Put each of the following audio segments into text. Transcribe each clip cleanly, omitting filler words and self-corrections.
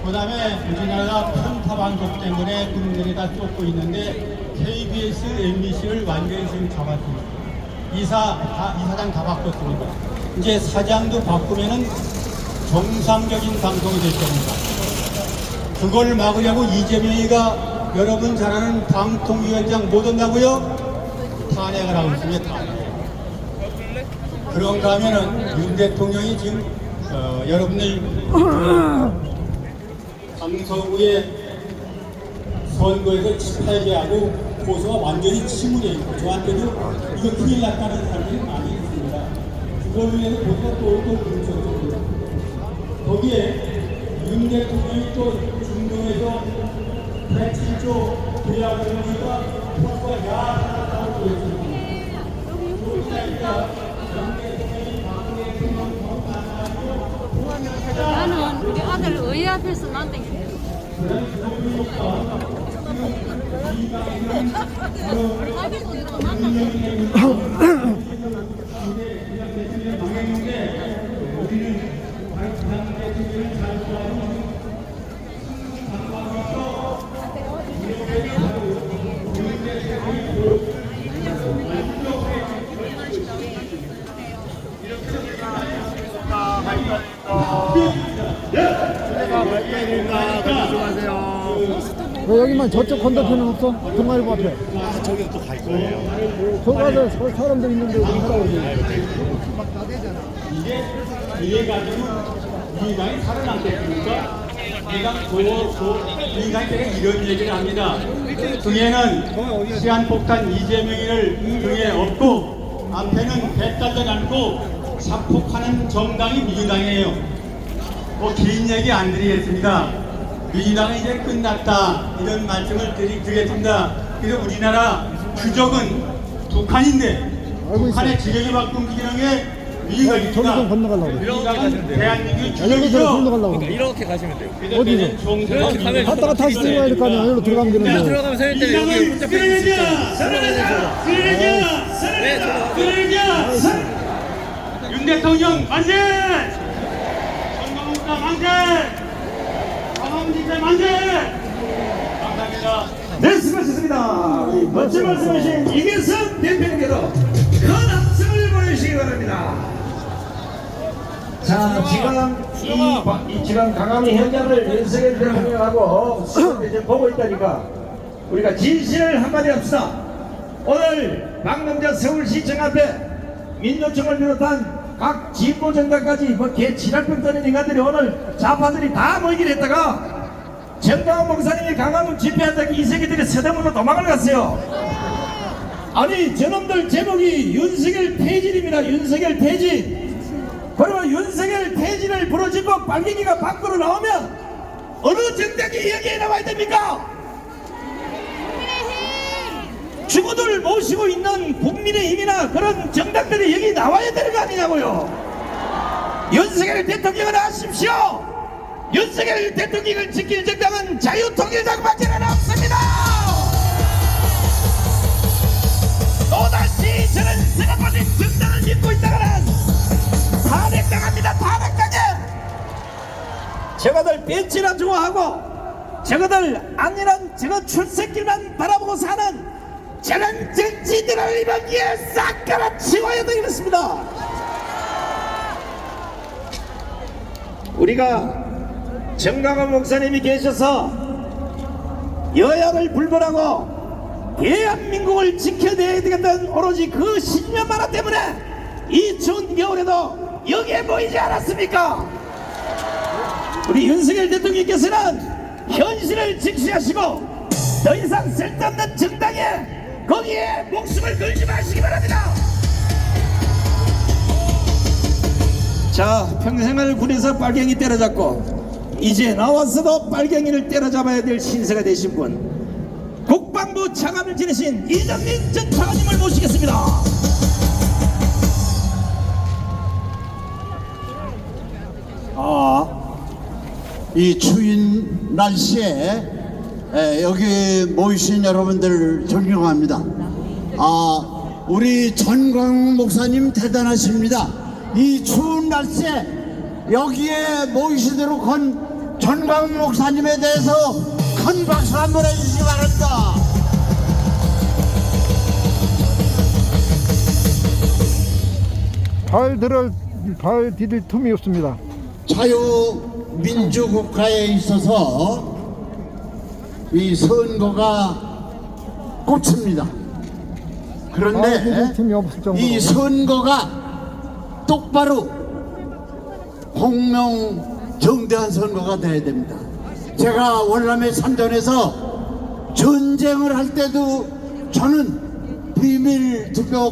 그 다음에 우리나라가 편파 방송 때문에 국민들이 다 쫓고 있는데 KBS, MBC를 완전히 지금 잡았습니다. 이사장 다 바꿨습니다. 이제 사장도 바꾸면은 정상적인 방송이 될 겁니다. 그걸 막으려고 이재명이가 여러분 잘 아는 방통위원장 못 온다고요? 탄핵을 하고 있습니다. 탄핵. 그런가 하면은 윤 대통령이 지금 여러분들 강서구의 선거에서 패배하고 고소가 완전히 침울해 있고 저한테도 이거 큰일 났다는 사람들이 많이 있습니다. 그걸로 인해서 고소가 또 뭉쳤습니다. 거기에 윤 대통령이 또 중동에서 107조 계약을 하니까 포스가 야하다고 그랬습니다. 나는 우리 아들 의회 앞에서 나한테 왜 여기만 저쪽 건너편은 없어? 동아일보 앞에. 저기도 또 갈 거예요. 저기 가서 사람들 있는데 우리 하라고 이게 가지고 민주당이 살아남겠습니까? 민주당이 때문에 이런 얘기를 합니다. 등에는 시한폭탄 이재명이를 등에 업고 앞에는 배 달려 않고 자폭하는 정당이 민주당이에요. 뭐 긴 얘기 안 드리겠습니다. 민주당은 이제 끝났다 이런 말씀을 드리겠습니다. 그래서 우리나라 주적은 북한인데 북한의 지령에 바꾼 기능에 민주당이 저기 좀 건너가려고 그래. 민주당은 대한민국의 여기서 주적이죠. 건너가려고 그래. 이렇게 가시면 돼요. 어디서? 이렇게 가면 갔다가 다시 들어가야 될 거 아니야. 여기로 들어가면 그냥 되는데. 들어가면 서 있는데 여기 붙잡혀 있을 수 있잖아. 윤 대통령 만세! 정강훈 만세! 강원진대 만세! 감사합니다. 네, 수고하셨습니다. 우리 멋진 말씀하신 이계선 대표님께도 큰 함성을 보내주시기 바랍니다. 자, 지금 강화미 현장을 윤석열 대통령하고 이제 보고 있다니까 우리가 진실을 한마디 합시다. 오늘 방금 전 서울시청 앞에 민노총을 비롯한 각 진보 정당까지 개 지랄병 떠는 인간들이 오늘 좌파들이 다 모이기로 했다가 정강훈 목사님이 강화문 집회한다고 이 새끼들이 서대문으로 도망을 갔어요. 아니 저놈들 제목이 윤석열 폐질입니다. 윤석열 폐질. 그러면 윤석열 폐질을 부르짖고 빨갱이가 밖으로 나오면 어느 정당이 여기에 나와야 됩니까? 주구들 모시고 있는 국민의힘이나 그런 정당들이 여기 나와야 되는 거 아니냐고요. 윤석열 대통령을 아십시오. 윤석열 대통령을 지킬 정당은 자유통일당밖에는 없습니다. 또다시 저는 생각보다 정당을 믿고 있다가는 탄핵당합니다. 탄핵당해. 저거들 벤치나 좋아하고 저거들 아니란 저거 출세길만 바라보고 사는 저런 정치인들을 이번 기회에 싹 갈아치워야 되겠습니다. 우리가 정강훈 목사님이 계셔서 여야를 불문하고 대한민국을 지켜내야 되겠다는 오로지 그 신념 하나 때문에 이 추운 겨울에도 여기에 모이지 않았습니까? 우리 윤석열 대통령께서는 현실을 직시하시고 더 이상 쓸데없는 정당에 거기에 목숨을 걸지 마시기 바랍니다. 자, 평생을 군에서 빨갱이 때려잡고 이제 나와서도 빨갱이를 때려잡아야 될 신세가 되신 분, 국방부 차관을 지내신 이정민 전 차관님을 모시겠습니다. 이 추운 날씨에 여기 모이신 여러분들 존경합니다. 우리 전광훈 목사님 대단하십니다. 이 추운 날씨에 여기에 모이시도록 한 전광훈 목사님에 대해서 큰 박수 한번 해주시기 바랍니다. 발 디딜 틈이 없습니다. 자유민주국가에 있어서 이 선거가 꽃입니다. 발 디딜 그런데 틈이 없을 정도로. 이 선거가 똑바로 공명정대한 선거가 돼야 됩니다. 제가 월남의 삼전에서 전쟁을 할 때도 저는 비밀 투표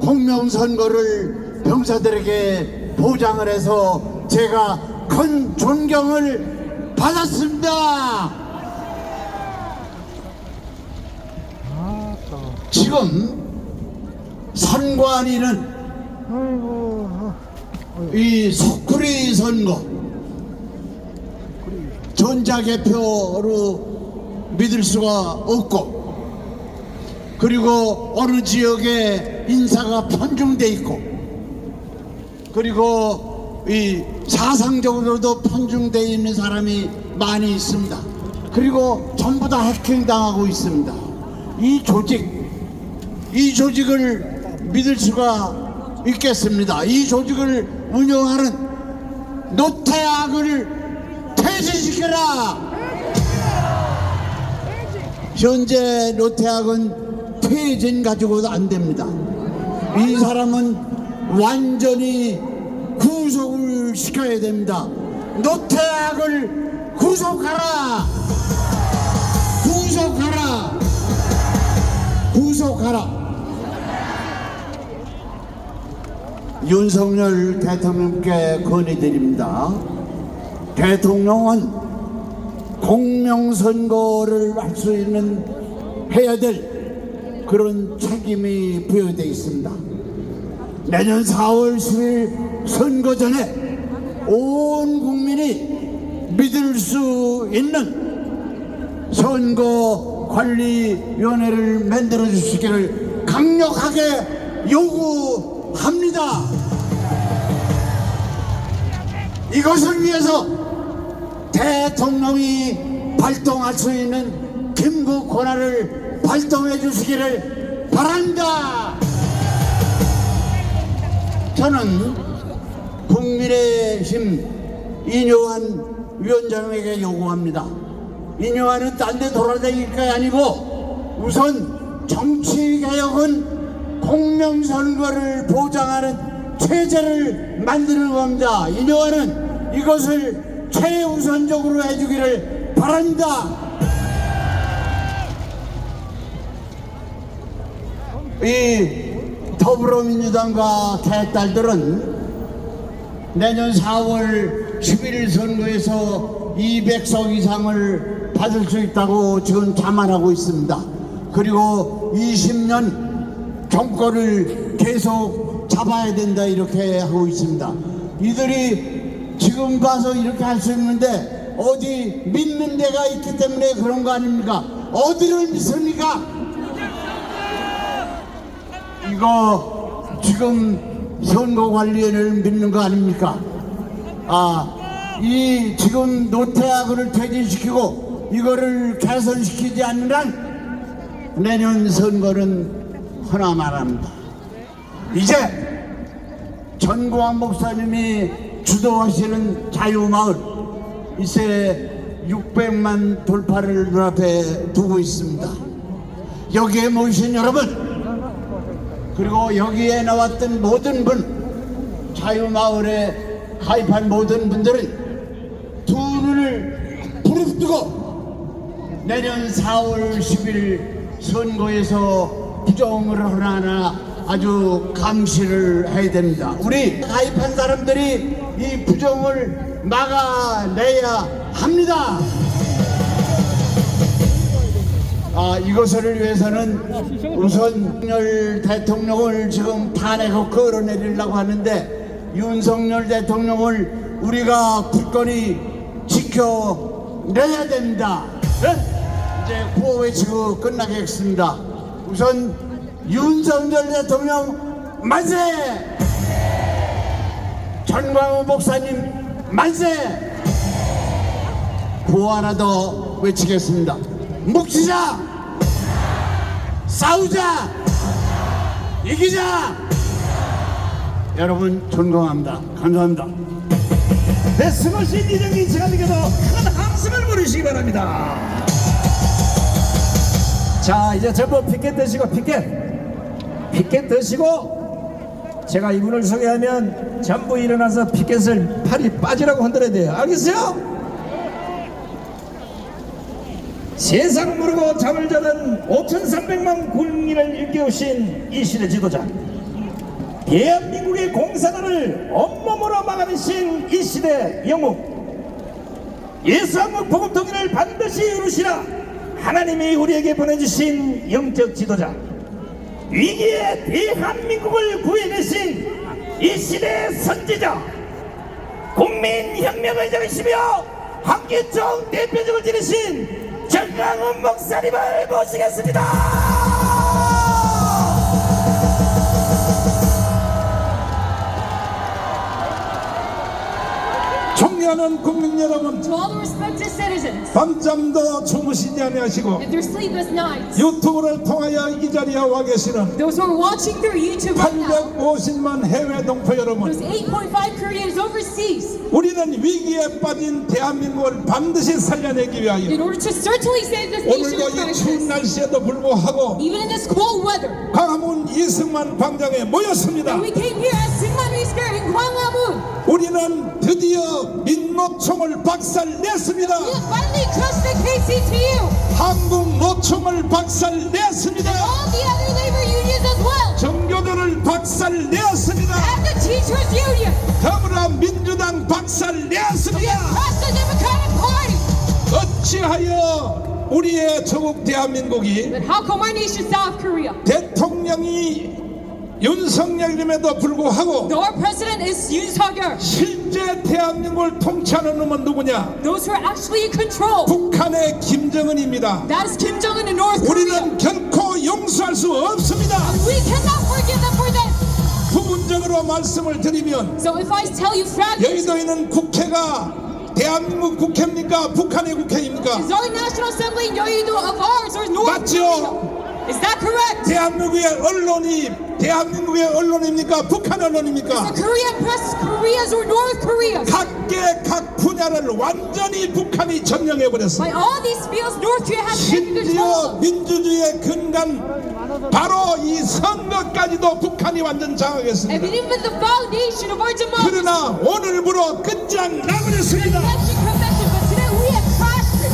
공명선거를 병사들에게 보장을 해서 제가 큰 존경을 받았습니다. 지금 선관위는 아이고. 이 소쿠리 선거 전자개표로 믿을 수가 없고, 그리고 어느 지역에 인사가 편중돼 있고, 그리고 이 사상적으로도 편중돼 있는 사람이 많이 있습니다. 그리고 전부 다 해킹당하고 있습니다. 이 조직을 믿을 수가 있겠습니다. 이 조직을 운영하는 노태악을 퇴진시켜라. 현재 노태악은 퇴진 가지고도 안 됩니다. 이 사람은 완전히 구속을 시켜야 됩니다. 노태악을 구속하라. 구속하라. 구속하라. 윤석열 대통령께 건의드립니다. 대통령은 공명선거를 할 수 있는 해야 될 그런 책임이 부여되어 있습니다. 내년 4월 10일 선거 전에 온 국민이 믿을 수 있는 선거관리위원회를 만들어 주시기를 강력하게 요구합니다. 이것을 위해서 대통령이 발동할 수 있는 긴급 권한을 발동해 주시기를 바랍니다. 저는 국민의힘 이뇨한 위원장에게 요구합니다. 이뇨한은 딴 데 돌아다닐 게 아니고 우선 정치개혁은 공명선거를 보장하는 체제를 만드는 겁니다. 이뇨한은 이것을 최우선적으로 해주기를 바랍니다. 이 더불어민주당과 개딸들은 내년 4월 11일 선거에서 200석 이상을 받을 수 있다고 지금 자만하고 있습니다. 그리고 20년 정권을 계속 잡아야 된다 이렇게 하고 있습니다. 이들이 지금 봐서 이렇게 할 수 있는데 어디 믿는 데가 있기 때문에 그런 거 아닙니까? 어디를 믿습니까? 이거 지금 선거관리위원회를 믿는 거 아닙니까? 이 지금 노태악을 퇴진시키고 이거를 개선시키지 않는 한 내년 선거는 허나 말합니다. 이제 전광훈 목사님이 주도하시는 자유마을 이제 600만 돌파를 눈앞에 두고 있습니다. 여기에 모이신 여러분, 그리고 여기에 나왔던 모든 분, 자유마을에 가입한 모든 분들은 두 눈을 부릅뜨고 내년 4월 10일 선거에서 부정을 하나 아주 감시를 해야 됩니다. 우리 가입한 사람들이 이 부정을 막아내야 합니다. 이것을 위해서는 우선 윤석열 대통령을 지금 탄핵을 끌어내리려고 하는데 윤석열 대통령을 우리가 굳건히 지켜내야 됩니다. 이제 구호 외치고 끝나겠습니다. 우선 윤석열 대통령 만세! 전광훈 목사님 만세! 구호 하나 더 외치겠습니다. 뭉치자, 싸우자, 이기자. 여러분 존경합니다. 감사합니다. 배승호신 이정기 지사님께도 큰 함성을 부르시기 바랍니다. 자, 이제 전부 피켓 드시고 피켓 드시고 제가 이분을 소개하면 전부 일어나서 피켓을 팔이 빠지라고 흔들어야 돼요. 알겠어요? 세상 모르고 잠을 자는 5,300만 국민을 일깨우신 이 시대 지도자, 대한민국의 공산화를 온몸으로 막아내신 이 시대 영웅, 예수한국 복음통일을 반드시 이루시라 하나님이 우리에게 보내주신 영적 지도자, 위기에 대한민국을 구해내신 이 시대의 선지자, 국민혁명의장이시며 한기총 대표직을 지니신 정강훈 목사님을 모시겠습니다. 존경하는 국민 여러분, To all the respected citizens, 밤잠도 주무시지 아니하시고 if they're sleepless nights, 유튜브를 통하여 이 자리에 와 계시는 those who are watching through YouTube right now, 850만 해외 동포 여러분, those 8.5 Koreans overseas, 우리는 위기에 빠진 대한민국을 반드시 살려내기 위하여 in order to certainly save this nation 오늘도 from 이 추운 crisis, 날씨에도 불구하고 even in this cold weather, 광화문 이승만 광장에 모였습니다. we came here as Singman Square in Gwanghwamun. 우리는 드디어 민노총을 박살냈습니다. We have finally crushed the KCTU 한국노총을 박살냈습니다. and all the other labor unions as well, 정교조를 박살냈습니다. and the teachers union. 더불어민주당 We 박살냈습니다. have crushed the Democratic Party. 어찌하여 우리의 조국 대한민국이 But how come our nation, South Korea, 대통령이 윤석열임에도 불구하고 though our president is Yoon Suk-yeol, 실제 대한민국을 통치하는 놈은 누구냐? those who are actually in control, 북한의 김정은입니다. that is Kim Jong-un in North Korea. 우리는 결코 용서할 수 없습니다. We cannot forgive them for that. 부분적으로 말씀을 드리면 So if I tell you fragments, 여의도에 있는 국회가 대한민국 국회입니까? 북한의 국회입니까? is our National Assembly in Yeouido of ours or North 맞죠? Korea? Is that correct? 대한민국의 언론입니까? 북한 언론입니까? The Korean press, Korea's or North Korea's? 각계 각 분야를 완전히 북한이 점령해 버렸습니다. By all these fields, North Korea has taken control 심지어 of. 민주주의의 근간 바로 이 선거까지도 북한이 완전 And 장악했습니다. even the foundation of our democracy, 그러나 오늘부로 끝장 나버렸습니다. election convention, but today we have crashed it.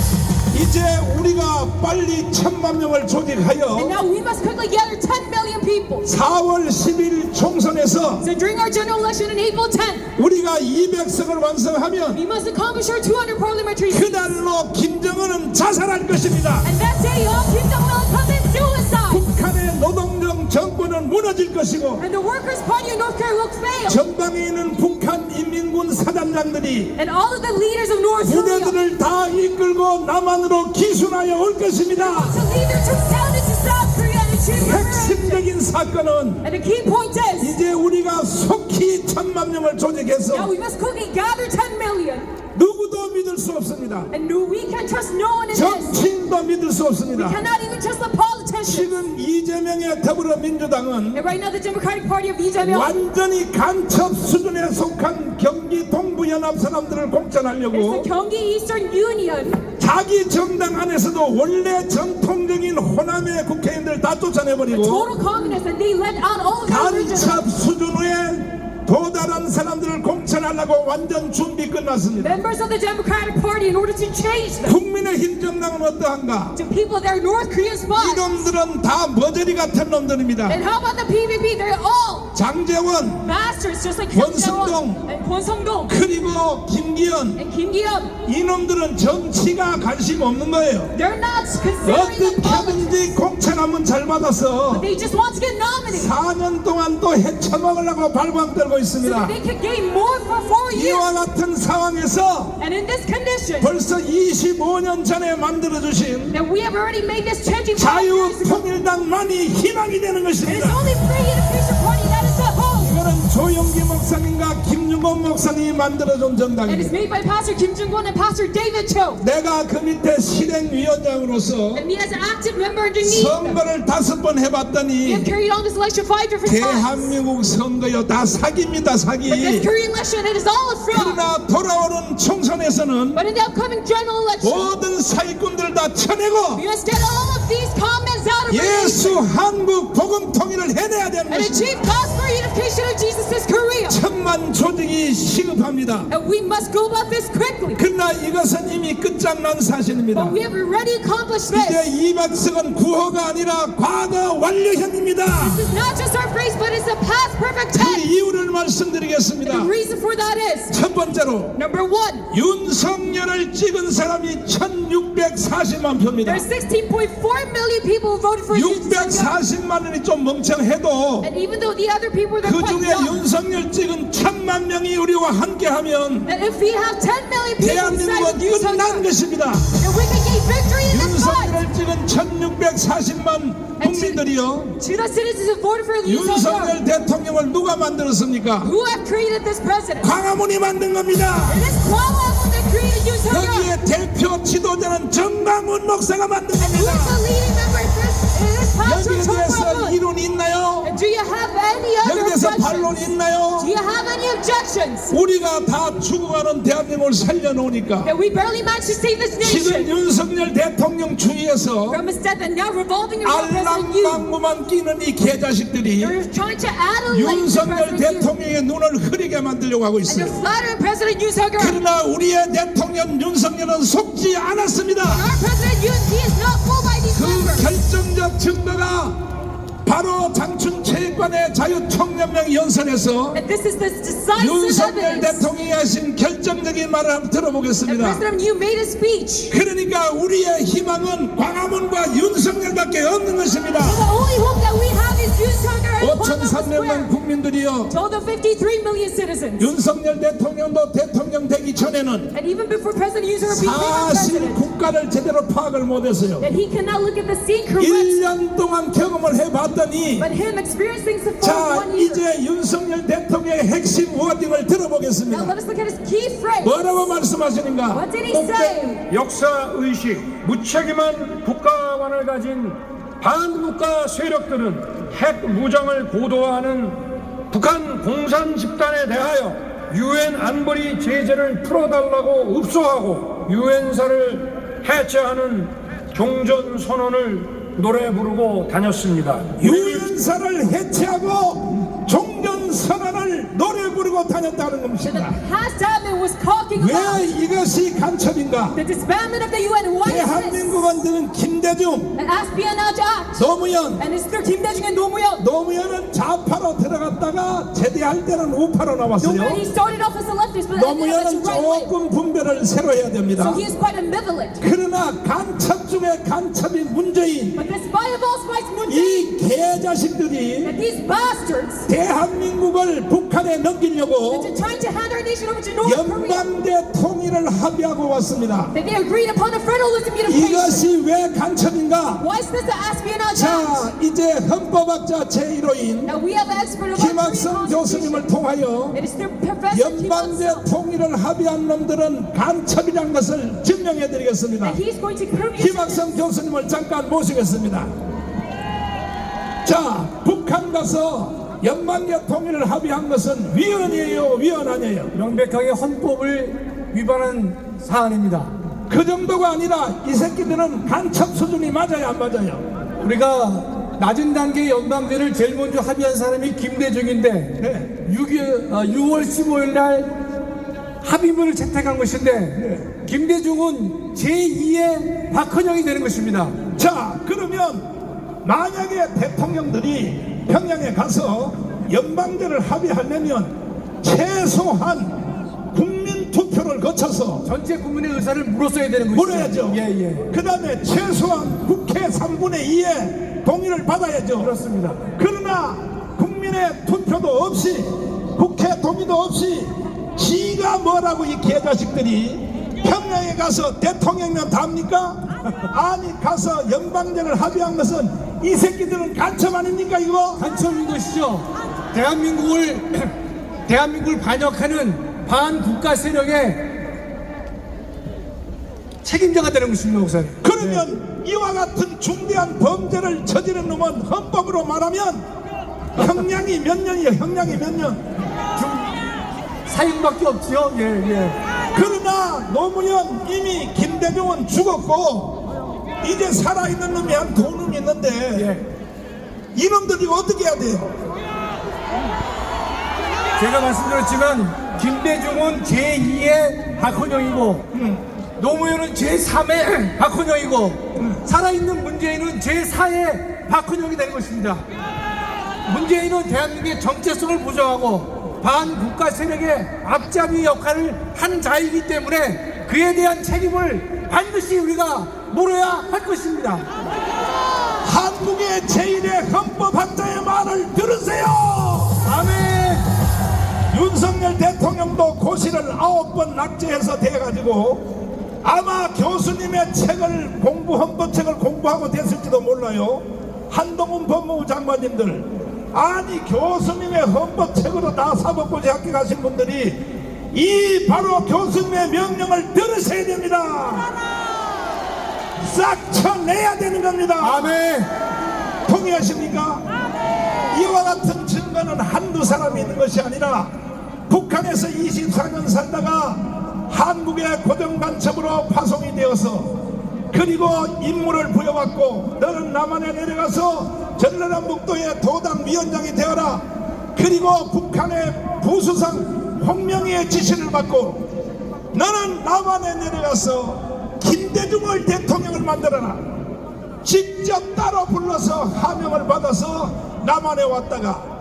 이제 우리가 빨리 1,000만 명을 And 조직하여 now we must quickly gather 10 million people. 4월 10일 총선에서 So during our general election on April 10th, 우리가 200석을 완성하면 we must accomplish our 200 parliamentary seats. 그날로 김정은은 자살할 것입니다. And that day, all Kim Jong-un will commit suicide. 북한의 노동정 정권은 무너질 것이고 And the Workers' Party of North Korea will fail. 전방에 있는 북한 인민군 사단장들이 And all of the leaders of North Korea 부대들을 다 이끌고 남한으로 기순하여 올 것입니다. to lead their troops down into South Korea and achieve liberation. 핵심적인 사건은 And the key point is, 이제 우리가 속히 1,000만 명을 now 조직해서 we must quickly gather 10 million. 누구도 믿을 수 없습니다. And we can trust no one in this. 정치인도 믿을 수 없습니다. Cannot even trust the politicians. 지금 이재명의 더불어민주당은 And right now, the Democratic Party of Lee Jae-myung 완전히 간첩 수준에 속한 경기 동부연합 사람들을 is 공천하려고 the Gyeonggi Eastern Union. 자기 정당 안에서도 원래 정통적인 호남의 국회의원들 다 쫓아내버리고 Total communists, and they let out all of the original. 간첩 수준에 도달한 사람들을 공천하려고 완전 준비 끝났습니다. Members of the Democratic Party in order to change them. 국민의힘 정당은 어떠한가? To people that are North Korean spies. 이놈들은 다 머저리 같은 놈들입니다. And how about the PVP? They're all 장재원 bastards, just like 권성동. Kim Jong-un and Kwon Song-dong 그리고 김기현 and Kim Gi-yeon. 이놈들은 정치가 관심 없는 거예요. They're not considering the politics. 어떻게든지 공천하면 잘 받아서 They just want to get nominated. 4년 동안 또 헤쳐먹으려고 발광 떨고 So 있습니다. that they can gain more for 4 이와 years. 같은 상황에서 And in this condition, 벌써 25년 전에 만들어주신 that we have already made this changing years ago. 자유통일당만이 희망이 되는 And it's 것입니다. only Free Education Party that is the hope. 이거는 조영기 박광기 목사님과 김윤곤 목사님이 만들어준 And it's 정당입니다. made by Pastor Kim Jong-un and Pastor David Cho. 내가 그 밑에 실행위원장으로서 And me as an active member underneath them. 선거를 5번 We 해봤더니 have carried on this election 5 different times. 대한민국 선거요 다 사기입니다. 사기. But this Korean election, it is all a fraud. 그러나 돌아오는 총선에서는 But in the upcoming general election, 모든 사기꾼들을 다 쳐내고 we must get all of these comments out of our 예수 nation 한국 복음 통일을 해내야 되는 and 것입니다. achieve gospel unification of Jesus' Korea. 천만 조직이 시급합니다. And we must go about this quickly. 그러나 이것은 이미 끝장난 사실입니다. But we have already accomplished 이제 this. 이박석은 구호가 아니라 과거 완료형입니다. This is not just our phrase, but it's a past perfect 그 tense. 이유를 And 말씀드리겠습니다. the reason for that is, 첫 번째로 number one, 윤석열을 찍은 사람이 1640만 표입니다. there's 16.4 million people who voted for Yoon Suk-yeol. 640만원이 좀 멍청해도 And even though the other people were 그 quite 중에 young, 윤석열 찍은 1000만 명이 우리와 함께하면 that if we have 10 million people inside 대한민국은 of Yoon 끝난 Suk-yeol, 것입니다. then we can gain victory in this fight. 윤석열을 찍은 1640만 국민들이요, To the citizens who voted for Yoon 윤석열 Suk-yeol, 대통령을 누가 만들었습니까? who have created this president. 광화문이 만든 겁니다. It is Kwangwon that created Yoon Suk-yeol. 거기에 대표 지도자는 정강훈 목사가 만든 Who is 겁니다. the leading member in this? It is Pastor 여기에 Cho 대해서 Kwangwon. 이론이 있나요? And do you have any other 여기에 대해서 objections? 반론이 있나요? Do you have any objections? 우리가 다 죽어가는 대한민국을 살려놓으니까 That we barely managed to save this 지금 nation 윤석열 대통령 주위에서 from his death and now revolving around President Yoon. 알랑방구만 끼는 이 개자식들이 They're trying to add a link to 윤석열 President Yoon. 대통령의 눈을 흐리게 만들려고 하고 And they're 있어요. flattering President Yoon Suk-yeol. 그러나 우리의 대통령 윤석열은 속지 않았습니다. Our President Yoon, he is not fooled by these 그 members. 결정적 증거가 바로 장춘 체육관의 자유총연맹 연설에서 And this is the decisive 윤석열 evidence. 대통령이 하신 결정적인 말을 한번 And 들어보겠습니다. President Yoon made a speech. 그러니까 우리의 희망은 광화문과 윤석열밖에 없는 것입니다. The only hope that we have is Yoon Suk-yeol and Kwangwon 5,300만 Square. 국민들이요, To all the 53 million citizens. 윤석열 대통령도 대통령 되기 전에는 And even before President Yoon Suk-yeol became our 사실 president, 국가를 제대로 파악을 못했어요. that he cannot look at the scene correctly. 1년 동안 경험을 해봤더니 But him experiencing the 자, for 1 year. 이제 윤석열 대통령의 핵심 워딩을 Now 들어보겠습니다. let us look at his key phrase. 뭐라고 말씀하시는가? What did he say? 역사의식, 무책임한 국가관을 가진 반국가 세력들은 핵 무장을 고도화하는 북한 공산 집단에 대하여 유엔 안보리 제재를 풀어달라고 읍소하고 유엔사를 해체하는 종전선언을 노래 부르고 다녔습니다. 유엔사를 해체하고 종전선언을 노래 부르고 다녔다는 것입니다. Past time it was talking 왜 about 이것이 간첩인가? the disbandment of the UN. Why is this? 대한민국은 드는 김대중, An espionage act. 노무현, And it's through Kim Dae-jung and 노무현. 노무현은 좌파로 들어갔다가 제대할 때는 우파로 나왔어요. He started off as a leftist, but ended up as a 노무현은 right wing. 조금 분별을 새로 해야 됩니다. So he is quite ambivalent. 그러나 간첩 중에 간첩인 문재인, But despite of all spites, Moon Jae-in, 이 개자식들이 that these bastards, 대한민국을 북한에 넘기려고 that are trying to hand our nation over to North Korea, 연방대 통일을 합의하고 왔습니다. that they agreed upon a federalism unification. 이것이 왜 간첩인가? Why is this an espionage act? 자, 이제 헌법학자 제1호인 Now we have an expert of our Korean 김학성 교수님을 constitution. 통하여 It is through Professor Kim 연방대 Il-sung 통일을 합의한 놈들은 간첩이라는 것을 증명해 드리겠습니다. that he's going to prove 김학성 교수님을 잠깐 모시겠습니다. 자, 북한 가서 연방대 통일을 합의한 것은 위헌이에요, 위헌 아니에요? 명백하게 헌법을 위반한 사안입니다. 그 정도가 아니라 이 새끼들은 간첩 수준이 맞아요, 안 맞아요? 우리가 낮은 단계 연방대를 제일 먼저 합의한 사람이 김대중인데 네. 6월 15일 날 합의문을 채택한 것인데 김대중은 제2의 박헌영이 되는 것입니다. 자, 그러면 만약에 대통령들이 평양에 가서 연방대를 합의하려면 최소한 국민 투표를 거쳐서 전체 국민의 의사를 물었어야 되는 것이죠. 물어야죠. 예. 그 다음에 최소한 국회 3분의 2의 동의를 받아야죠. 그렇습니다. 그러나 국민의 투표도 없이 국회 동의도 없이 지가 뭐라고 이 개자식들이 평양에 가서 대통령이면 답니까? 아니 가서 연방제를 합의한 것은 이 새끼들은 간첩 아닙니까 이거? 간첩인 것이죠. 대한민국을 대한민국을 반역하는 반국가 세력의 책임자가 되는 것입니다, 목사님. 그러면 이와 같은 중대한 범죄를 저지른 놈은 헌법으로 말하면 형량이 몇 년이에요? 형량이 몇 년? 사형밖에 없지요. 예. 그러나 노무현 이미 김대중은 죽었고 이제 살아있는 놈이 한 두 놈 있는데 이놈들이 어떻게 해야 돼요? 제가 말씀드렸지만 김대중은 제2의 박헌영이고 노무현은 제3의 박헌영이고 살아있는 문재인은 제4의 박헌영이 된 것입니다. 문재인은 대한민국의 정체성을 부정하고 반국가 세력의 앞잡이 역할을 한 자이기 때문에 그에 대한 책임을 반드시 우리가 물어야 할 것입니다. 한국의 제1의 헌법학자의 말을 들으세요. 아멘. 윤석열 대통령도 고시를 9번 낙제해서 돼가지고 아마 교수님의 책을 헌법책을 공부하고 됐을지도 몰라요. 한동훈 법무부 장관님들, 아니 교수님의 헌법책으로 다 사법고시학교 가신 분들이 이 바로 교수님의 명령을 들으셔야 됩니다. 싹 쳐내야 되는 겁니다. 아멘. 동의하십니까? 이와 같은 증거는 한두 사람이 있는 것이 아니라 북한에서 24년 살다가 한국의 고정간첩으로 파송이 되어서 그리고 임무를 부여받고 너는 남한에 내려가서 전라남북도의 도당위원장이 되어라. 그리고 북한의 부수상 홍명희의 지시를 받고 너는 남한에 내려가서 김대중을 대통령을 만들어라. 직접 따로 불러서 하명을 받아서 남한에 왔다가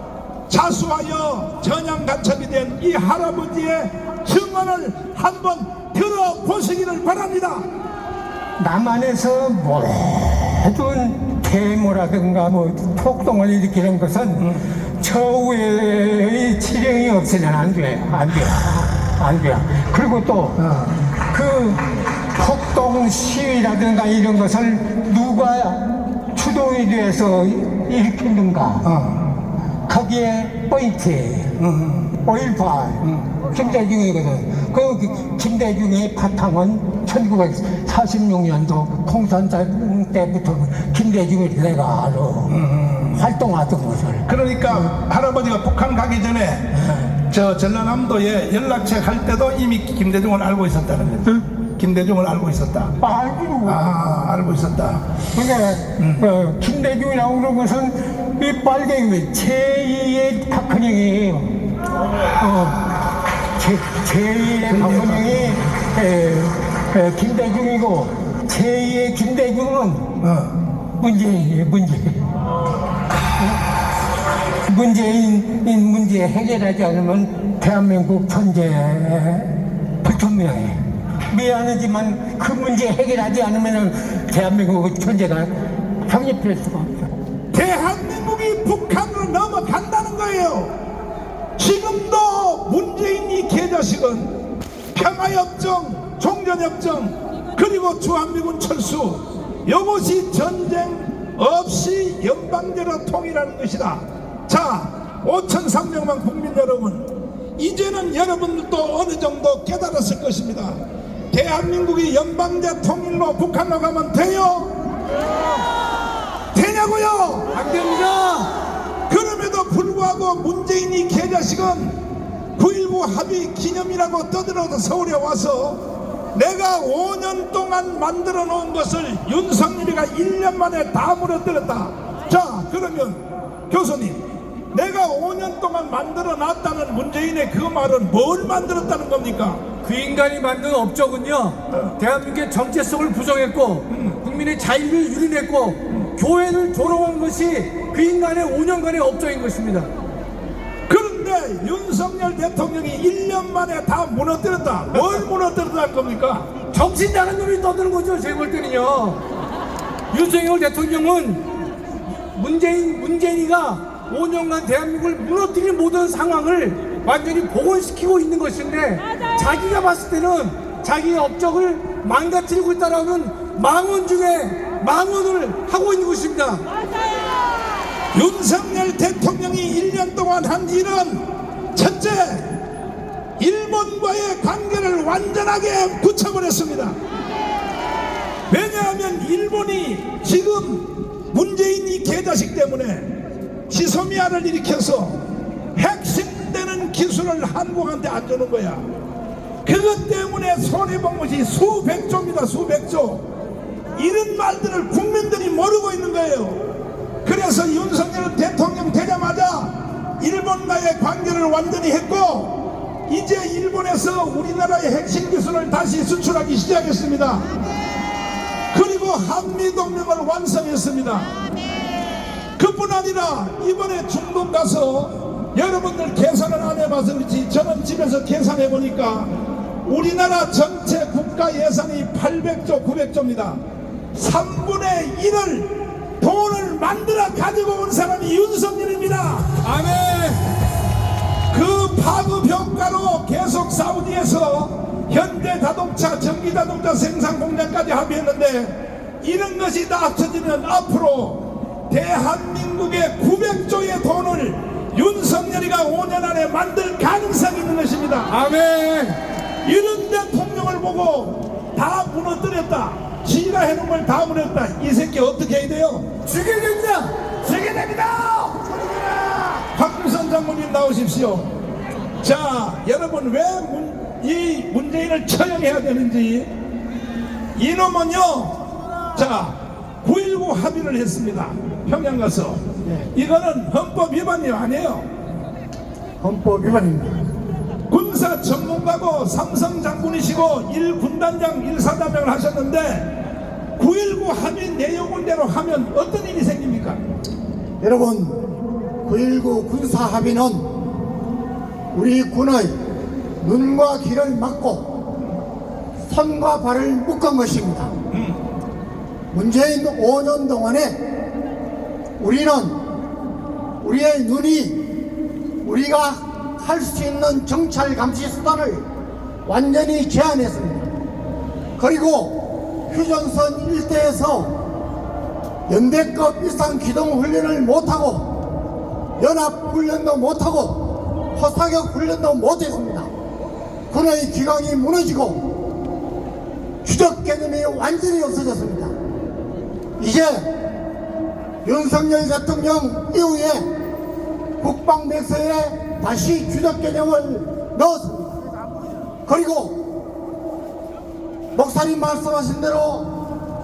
자수하여 전향간첩이 된 이 할아버지의 증언을 한번 들어보시기를 바랍니다. 남한에서 모든 데모라든가 폭동을 일으키는 것은 처우의 지령이 없으면 안 돼요. 그리고 또 그 폭동 시위라든가 이런 것을 누가 주동이 돼서 일으키는가, 거기에 포인트예요. 5.18 김대중이거든. 그 김대중의 바탕은 1946년도 공산당 때부터 김대중이 내가 활동하던 것을. 그러니까 할아버지가 북한 가기 전에 저 전라남도에 연락책 할 때도 이미 김대중을 알고 있었다는 거죠. 김대중을 알고 있었다. 알고 있었다. 그러니까 김대중이라고 그런 것은 이 빨갱이 제2의 박헌영이에요. 제2의 박헌영이 김대중이고 제2의 김대중은 문재인이에요. 문재인 문제 해결하지 않으면 대한민국 존재 불투명해. 미안하지만 그 문제 해결하지 않으면 대한민국 존재가 성립될 수가 없어. 대한민국이 북한으로 넘어간다는 거예요. 지금도 문재인이 개자식은 평화협정, 종전협정, 그리고 주한미군 철수, 이것이 전쟁 없이 연방제로 통일하는 것이다. 자, 5,300만 국민 여러분, 이제는 여러분들도 어느 정도 깨달았을 것입니다. 대한민국이 연방제 통일로 북한으로 가면 돼요? 되냐고요? 안 됩니다. 그럼에도 불구하고 문재인이 개자식은 9.19 합의 기념이라고 떠들어서 서울에 와서 내가 5년 동안 만들어 놓은 것을 윤석열이가 1년 만에 다 무너뜨렸다. 자, 그러면 교수님, 내가 5년 동안 만들어 놨다는 문재인의 그 말은 뭘 만들었다는 겁니까? 그 인간이 만든 업적은요, 대한민국의 정체성을 부정했고 국민의 자유를 유린했고 교회를 조롱한 것이 그 인간의 5년간의 업적인 것입니다. 그런데 윤석열 대통령이 1년 만에 다 무너뜨렸다. 뭘 무너뜨렸다는 겁니까? 정신 나간 놈이 떠드는 거죠. 제가 볼 때는요, 윤석열 대통령은 문재인이가 5년간 대한민국을 무너뜨린 모든 상황을 완전히 복원시키고 있는 것인데, 자기가 봤을 때는 자기의 업적을 망가뜨리고 있다라는 망언 중에 망언을 하고 있는 것입니다. 윤석열 대통령이 1년 동안 한 일은 첫째, 일본과의 관계를 완전하게 굳혀버렸습니다. 왜냐하면 일본이 지금 문재인 이 개자식 때문에 지소미아를 일으켜서 핵심되는 기술을 한국한테 안 주는 거야. 그것 때문에 손해본 것이 수백조입니다. 수백조. 이런 말들을 국민들이 모르고 있는 거예요. 그래서 윤석열 대통령 되자마자 일본과의 관계를 완전히 했고, 이제 일본에서 우리나라의 핵심 기술을 다시 수출하기 시작했습니다. 그리고 한미동맹을 완성했습니다. 그뿐 아니라 이번에 중국 가서 여러분들 계산을 안 해봐서 그렇지 저는 집에서 계산해 보니까 우리나라 전체 국가 예산이 800조 900조입니다 3분의 1을 돈을 만들어 가지고 온 사람이 윤석열입니다. 아멘. 그 파급 효과로 계속 사우디에서 현대자동차, 전기자동차 생산 공장까지 합의했는데, 이런 것이 다 합쳐지면 앞으로 대한민국의 900조의 돈을 윤석열이가 5년 안에 만들 가능성이 있는 것입니다. 아멘. 이런 대통령을 보고 다 무너뜨렸다, 지가 해놓은 걸 다 무너뜨렸다, 이 새끼 어떻게 해야 돼요? 죽여야 됩니다. 죽여야 됩니다. 박규선 장군님 나오십시오. 자, 여러분 왜 이 문재인을 처형해야 되는지, 이놈은요, 자 9.19 합의를 했습니다. 평양 가서. 이거는 헌법 위반이 아니에요. 헌법 위반입니다. 군사 전문가고 삼성 장군이시고 1군단장 1사단장을 하셨는데 9.19 합의 내용대로 하면 어떤 일이 생깁니까? 여러분, 9.19 군사 합의는 우리 군의 눈과 귀를 막고 손과 발을 묶은 것입니다. 문재인 5년 동안에 우리는 우리의 눈이 우리가 할 수 있는 정찰 감시 수단을 완전히 제한했습니다. 그리고 휴전선 일대에서 연대급 이상 기동 훈련을 못하고 연합 훈련도 못하고 포사격 훈련도 못했습니다. 군의 기강이 무너지고 추적 개념이 완전히 없어졌습니다. 이제 윤석열 대통령 이후에 국방 백서에 다시 추적 개념을 넣었습니다. 그리고 목사님 말씀하신 대로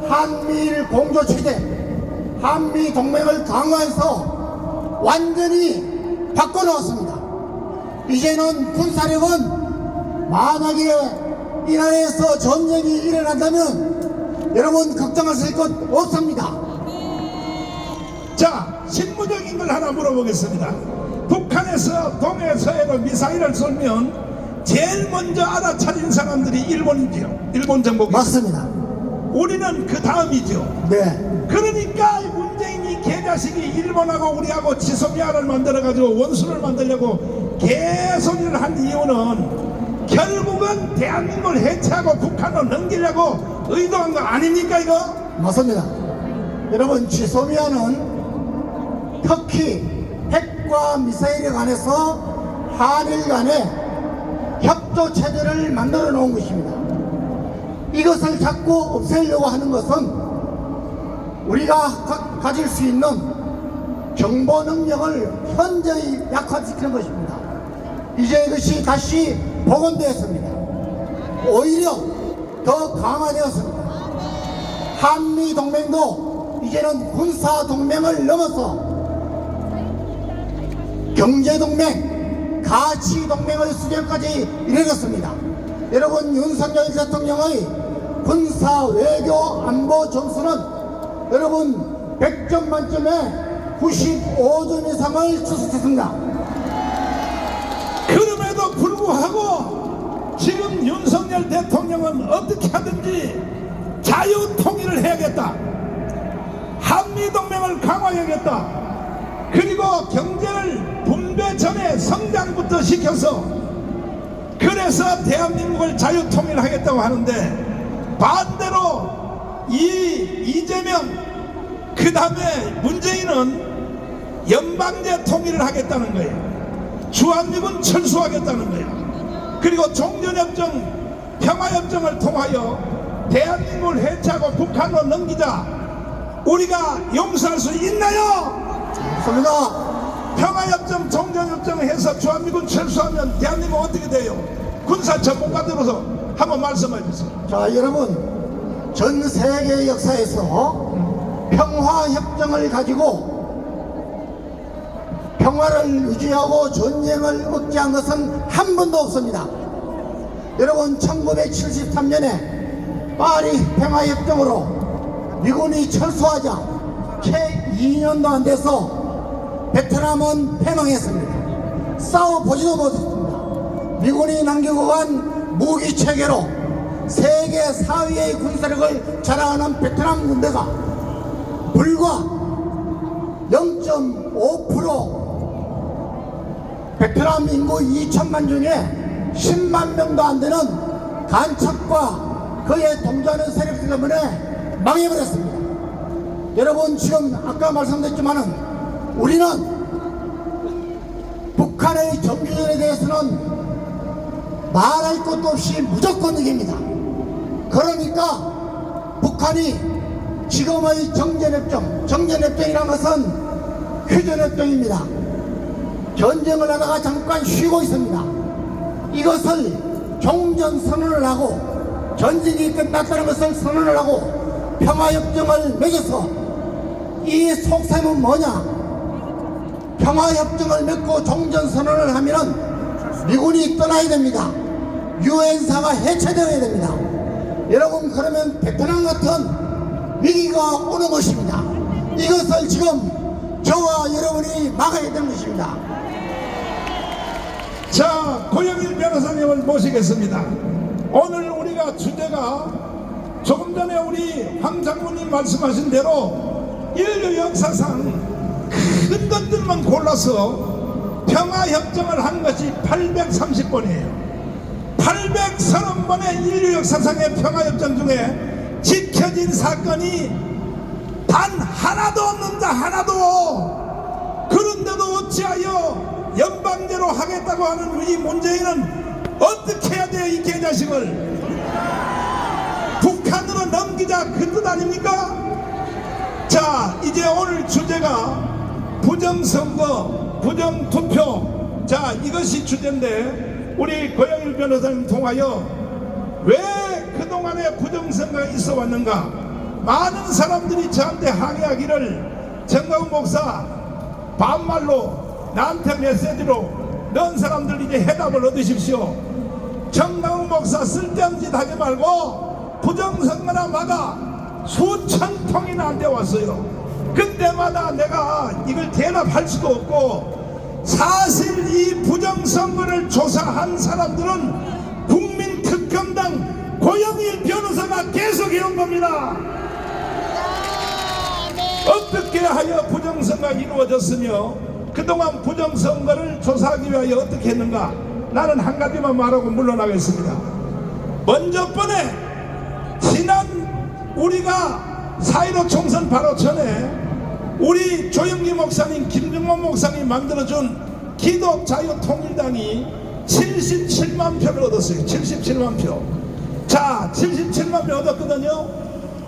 한미일 공조 체제, 한미 동맹을 강화해서 완전히 바꿔놓았습니다. 이제는 군사력은 만약에 이 나라에서 전쟁이 일어난다면 여러분 걱정하실 것 없습니다. 자, 실무적인 걸 하나 물어보겠습니다. 북한에서 동해서해로 미사일을 쏘면 제일 먼저 알아차린 사람들이 일본이지요. 일본 정복이. 맞습니다. 우리는 그 다음이죠. 네. 그러니까 문재인이 개자식이 일본하고 우리하고 지소미아를 만들어가지고 원수를 만들려고 개소리를 한 이유는 결국은 대한민국을 해체하고 북한으로 넘기려고 의도한 거 아닙니까 이거? 맞습니다. 여러분, 지소미아는 터키 핵과 미사일에 관해서 한일 간에 협조 체제를 만들어 놓은 것입니다. 이것을 자꾸 없애려고 하는 것은 우리가 가질 수 있는 정보 능력을 현저히 약화시키는 것입니다. 이제 이것이 다시 복원되었습니다. 오히려 더 강화되었습니다. 한미 동맹도 이제는 군사 동맹을 넘어서 경제 동맹, 가치 동맹의 수준까지 이르렀습니다. 여러분, 윤석열 대통령의 군사 외교 안보 점수는 여러분 100점 만점에 95점 이상을 추스렸습니다. 그럼에도 불구하고 지금 윤석열 대통령은 어떻게 하든지 자유통일을 해야겠다, 한미동맹을 강화해야겠다, 그리고 경제를 분배 전에 성장부터 시켜서 그래서 대한민국을 자유통일하겠다고 하는데, 반대로 이재명 그 다음에 문재인은 연방제 통일을 하겠다는 거예요. 주한미군 철수하겠다는 거야. 그리고 종전협정 평화협정을 통하여 대한민국을 해체하고 북한으로 넘기자. 우리가 용서할 수 있나요? 없습니다. 평화협정 종전협정 해서 주한미군 철수하면 대한민국 어떻게 돼요? 군사정보관으로서 한번 말씀해 주세요. 자, 여러분, 전 세계 역사에서 평화협정을 가지고 평화를 유지하고 전쟁을 억제한 것은 한 번도 없습니다. 여러분, 1973년에 파리 평화협정으로 미군이 철수하자 채 2년도 안 돼서 베트남은 패망했습니다. 싸워보지도 못했습니다. 미군이 남기고 간 무기 체계로 세계 4위의 군사력을 자랑하는 베트남 군대가 불과 0.5% 베트남 인구 2천만 중에 10만 명도 안 되는 간첩과 그에 동조하는 세력들 때문에 망해버렸습니다. 여러분, 지금 아까 말씀드렸지만은 우리는 북한의 정규전에 대해서는 말할 것도 없이 무조건 이깁니다. 그러니까 북한이 지금의 정전협정이라는 것은 휴전협정입니다. 전쟁을 하다가 잠깐 쉬고 있습니다. 이것을 종전선언을 하고 전쟁이 끝났다는 것을 선언을 하고 평화협정을 맺어서 이 속셈은 뭐냐? 평화협정을 맺고 종전선언을 하면은 미군이 떠나야 됩니다. 유엔사가 해체되어야 됩니다. 여러분, 그러면 베트남 같은 위기가 오는 것입니다. 이것을 지금 저와 여러분이 막아야 되는 것입니다. 자, 고영일 변호사님을 모시겠습니다. 오늘 우리가 주제가 조금 전에 우리 황 장군님 말씀하신 대로 인류 역사상 큰 것들만 골라서 평화협정을 한 것이 830번이에요. 830번의 인류 역사상의 평화협정 중에 지켜진 사건이 단 하나도 없는다. 하나도. 그런데도 어찌하여 연방제로 하겠다고 하는 이 문재인은 어떻게 해야 돼요? 이 개자식을 북한으로 넘기자, 그 뜻 아닙니까? 자, 이제 오늘 주제가 부정선거, 부정투표. 자, 이것이 주제인데 우리 고영일 변호사님 통하여 왜 그동안에 부정선거가 있어 왔는가? 많은 사람들이 저한테 항의하기를, 정가훈 목사 반말로 나한테 메시지로 넌 사람들 이제 해답을 얻으십시오. 정강훈 목사 쓸데없는 짓 하지 말고 부정선거나 막아. 수천 통이 나한테 왔어요. 그때마다 내가 이걸 대답할 수도 없고, 사실 이 부정선거를 조사한 사람들은 국민특검당 고영일 변호사가 계속 해온 겁니다. 어떻게 하여 부정선거가 이루어졌으며 그동안 부정선거를 조사하기 위하여 어떻게 했는가? 나는 한 가지만 말하고 물러나겠습니다. 먼저 번에 지난 우리가 4.15 총선 바로 전에 우리 조영기 목사님, 김정원 목사님 만들어준 기독자유통일당이 77만 표를 얻었어요. 77만 표. 자, 77만 표 얻었거든요.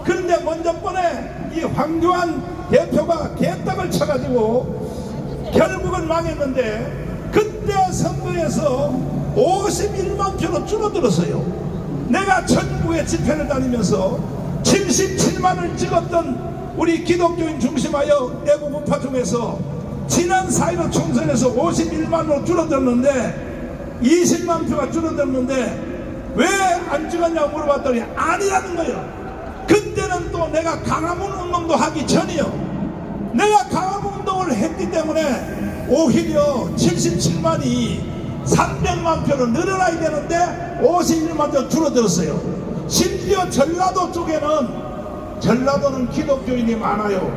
그런데 먼저 번에 이 황교안 대표가 개떡을 쳐가지고 결국은 망했는데, 그때 선거에서 51만 표로 줄어들었어요. 내가 전국에 집회를 다니면서 77만을 찍었던 우리 기독교인 중심하여 애국우파 중에서 지난 4.15 총선에서 51만으로 줄어들었는데, 20만 표가 줄어들었는데 왜 안 찍었냐고 물어봤더니 아니라는 거예요. 그때는 또 내가 강화문 운동도 하기 전이요. 내가 강화문 운동을 했기 때문에 오히려 77만이 300만 표로 늘어나야 되는데 51만 표 줄어들었어요. 심지어 전라도 쪽에는, 전라도는 기독교인이 많아요.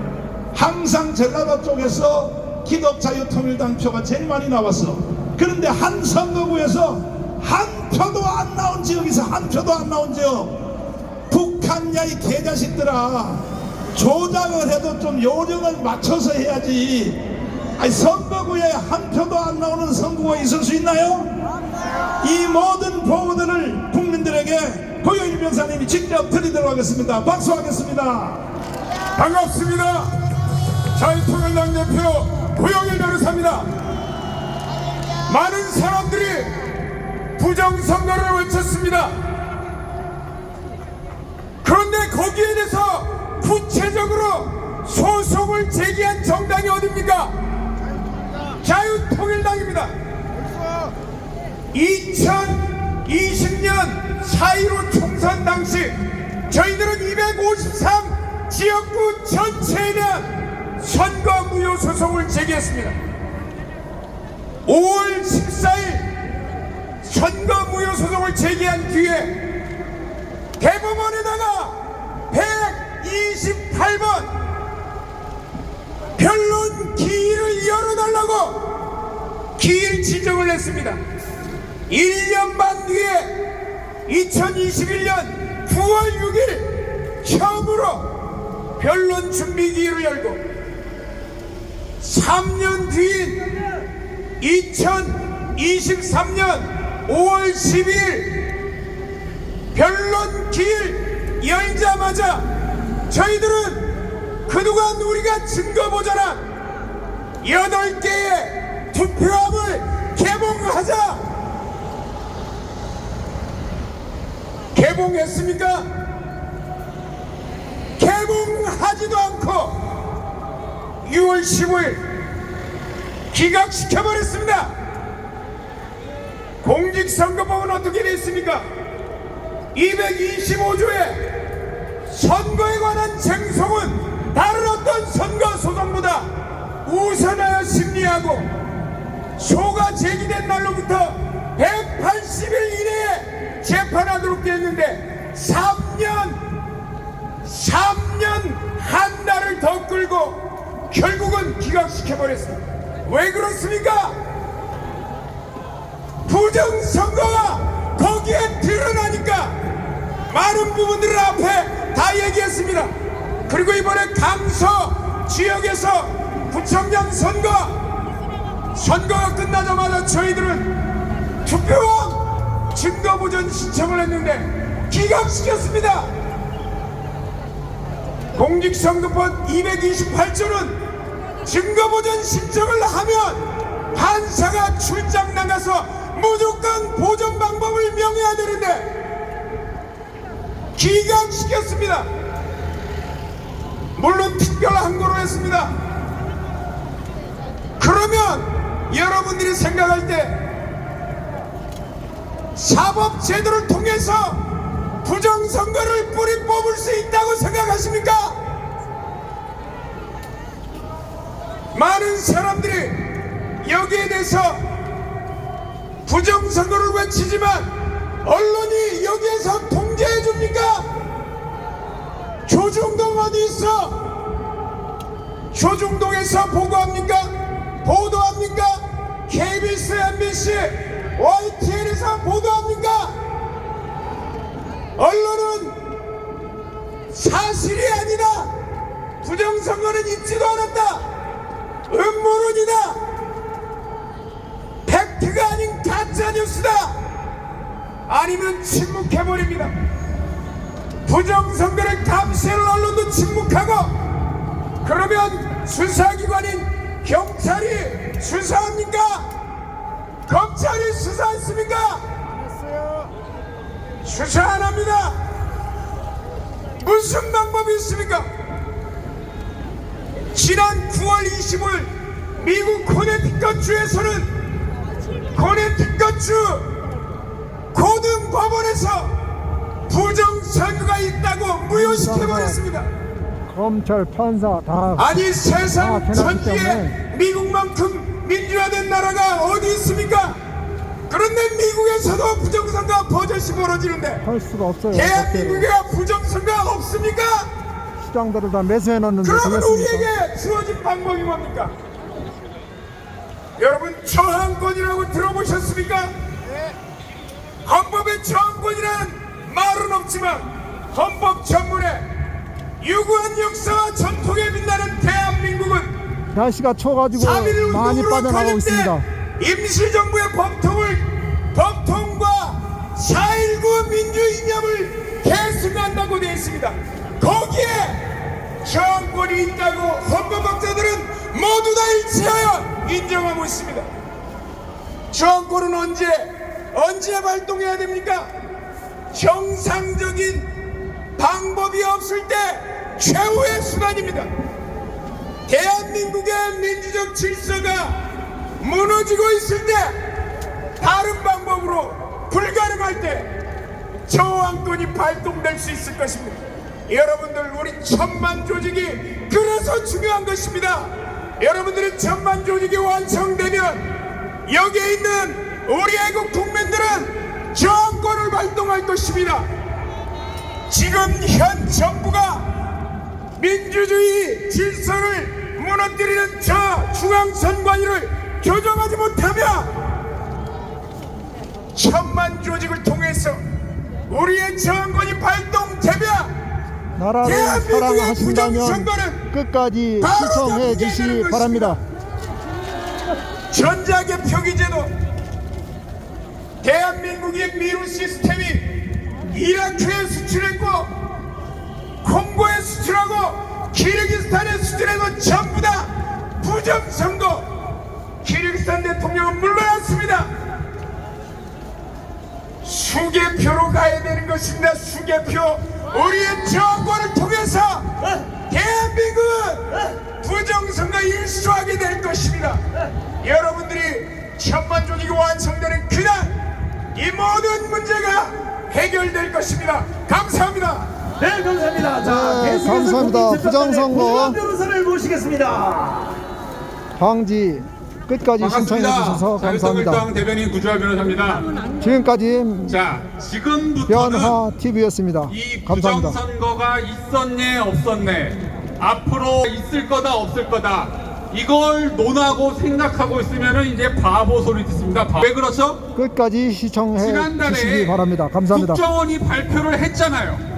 항상 전라도 쪽에서 기독자유통일당 표가 제일 많이 나왔어. 그런데 한 선거구에서 한 표도 안 나온 지역에서 한 표도 안 나온 지역. 북한야 이 개자식들아, 조작을 해도 좀 요령을 맞춰서 해야지. 아니 선거구에 한 표도 안 나오는 선거가 있을 수 있나요? 이 모든 보고들을 국민들에게 고영일 변사님이 직접 드리도록 하겠습니다. 박수하겠습니다. 반갑습니다. 자유통일당 대표 고영일 변호사입니다. 많은 사람들이 부정선거를 외쳤습니다. 그런데 거기에 대해서 구체적으로 소송을 제기한 정당이 어딥니까? 자유통일당입니다. 2020년 4.15 총선 당시 저희들은 253 지역구 전체에 대한 선거 무효 소송을 제기했습니다. 5월 14일 선거 무효 소송을 제기한 뒤에 대법원에다가 128번 변론 기일을 열어달라고 기일 지정을 했습니다. 1년 반 뒤에 2021년 9월 6일 처음으로 변론 준비 기일을 열고 3년 뒤인 2023년 5월 12일 변론 기일 열자마자 저희들은 그동안 우리가 증거보전한 8개의 투표함을 개봉하자 개봉했습니까? 개봉하지도 않고 6월 15일 기각시켜버렸습니다. 공직선거법은 어떻게 되어 있습니까? 225조에 선거에 관한 쟁송은 다른 어떤 선거 소송보다 우선하여 심리하고 소가 제기된 날로부터 180일 이내에 재판하도록 되어 있는데 3년 한 달을 더 끌고 결국은 기각시켜버렸습니다. 왜 그렇습니까? 부정선거가 거기에 드러나니까 많은 부분들을 앞에 다 얘기했습니다. 그리고 이번에 강서 지역에서 구청장 선거가 끝나자마자 저희들은 투표와 증거보전 신청을 했는데 기각시켰습니다. 공직선거법 228조는 증거보전 신청을 하면 판사가 출장 나가서 무조건 보전 방법을 명해야 되는데 기각시켰습니다. 물론 특별항고로 했습니다. 그러면 여러분들이 생각할 때 사법제도를 통해서 부정선거를 뿌리 뽑을 수 있다고 생각하십니까? 많은 사람들이 여기에 대해서 부정선거를 외치지만 언론이 여기에서 통제해 줍니까? 조중동 어디 있어? 조중동에서 보고합니까? 보도합니까? KBS, MBC, YTN에서 보도합니까? 언론은 사실이 아니다. 부정선거는 있지도 않았다. 음모론이다. 팩트가 아닌 가짜뉴스다. 아니면 침묵해버립니다. 부정선거를 감시하는 언론도 침묵하고 그러면 수사기관인 경찰이 수사합니까? 검찰이 수사했습니까? 수사 안 합니다. 무슨 방법이 있습니까? 지난 9월 25일 미국 코네티컷주에서는 코네티컷주 고등법원에서 부정선거가 있다고 무효시켜버렸습니다. 검찰, 판사 다 아니 세상 다 천지에 때문에. 미국만큼 민주화된 나라가 어디 있습니까? 그런데 미국에서도 부정선거가 버젓이 벌어지는데 할 수가 없어요. 대한민국에 부정선거가 없습니까? 시장들을 다 매수해 놨는데 그러면 되겠습니까? 우리에게 주어진 방법이 뭡니까? 여러분 저항권이라고 들어보셨습니까? 헌법에 저항권이라는 말은 없지만 헌법 전문에 유구한 역사와 전통에 빛나는 대한민국은 날씨가 추워가지고 3.1 많이 운동으로 빠져나가고 있습니다. 관련된 임시정부의 법통과 4.19 민주이념을 계승한다고 되어 있습니다. 거기에 정권이 있다고 헌법학자들은 모두 다 일치하여 인정하고 있습니다. 정권은 언제 발동해야 됩니까? 정상적인 방법이 없을 때 최후의 수단입니다. 대한민국의 민주적 질서가 무너지고 있을 때, 다른 방법으로 불가능할 때 저항권이 발동될 수 있을 것입니다. 여러분들, 우리 천만 조직이 그래서 중요한 것입니다. 여러분들의 천만 조직이 완성되면 여기에 있는 우리 애국 국민들은 저항권을 발동할 것입니다. 지금 현 정부가 민주주의 질서를 무너뜨리는 저 중앙선관위를 교정하지 못하면 천만 조직을 통해서 우리의 저항권이 발동되면 나라를 대한민국의 사랑하신다면 부정선거는 끝까지 바로 시청해 바뀌게 주시기 되는 바랍니다. 전자개표기제도 대한민국의 미루 시스템이 이라크에 수출했고 콩고에 수출하고 키르기스탄에 수출해서 전부 다 부정선거. 키르기스탄 대통령은 물러났습니다. 수개표로 가야 되는 것입니다. 수개표. 우리의 정권을 통해서 대한민국은 부정선거 일수하게 될 것입니다. 여러분들이 천만 조직이 완성되는 그날 이 모든 문제가 해결될 것입니다. 감사합니다. 네, 감사합니다. 자, 네, 계속해서 감사합니다. 국민재판관의 부정선거. 고문환 변호사를 모시겠습니다. 방지 끝까지 신청해 주셔서 감사합니다. 자유통일당 대변인 구주환 변호사입니다. 지금까지 자, 지금부터는 변화 TV였습니다. 이 감사합니다. 부정선거가 있었네 없었네, 앞으로 있을 거다 없을 거다, 이걸 논하고 생각하고 있으면은 이제 바보 소리 듣습니다. 왜 그렇죠? 끝까지 시청해 주시기 지난달에 바랍니다. 감사합니다. 국정원이 발표를 했잖아요.